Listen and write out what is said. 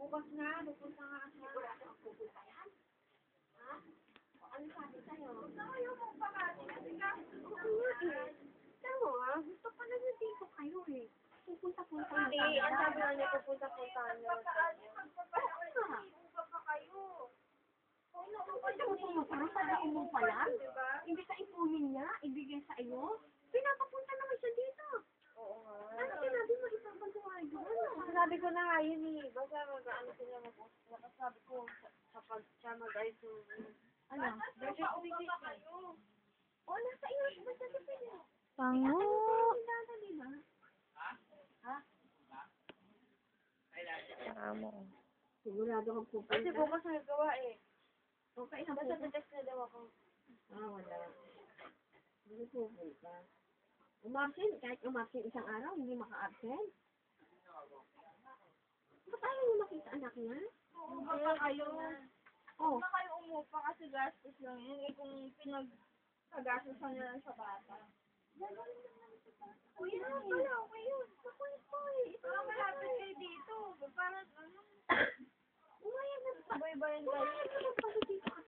Bukas na, pupunta nga siya. Wala kang pupunta yan? Ha? Ano sabi sa'yo? Gusto ko yung magpakati kasi Tama nga, gusto pa na dito kayo eh. Pupunta-punta na Hindi, ang sabi nga niya, pupunta-punta niya. Mo pa lang? Hindi ka ipunin niya, ibigay sa iyo. Pinapapunta naman siya dito. Oo nga. Ano sinabi mo ipagpatuloy doon? Sabi ko na nga yun eh. Basta mag-ano sila mag-post. Sabi ko, kapag siya mag-ayos yung... Ano? Basta umisa kayo. O, nasa iyo. Basta sa iyo. Pango. Amo. Sigurado kang pupunta. Kasi bukas na nagawa eh. Okay na Basta pupunta. text na daw ako. Wala. Hindi pupunta. Umabsent, kahit umabsent isang araw, hindi maka-absent. Ba't ayaw niyo makita anak niya? Umupa kayo. Oh, Huwag na kayo umupa kasi gastos lang yun. Eh kung pinag-gastosan niya lang sa bata. o yan pala, okay yun. Makulit mo.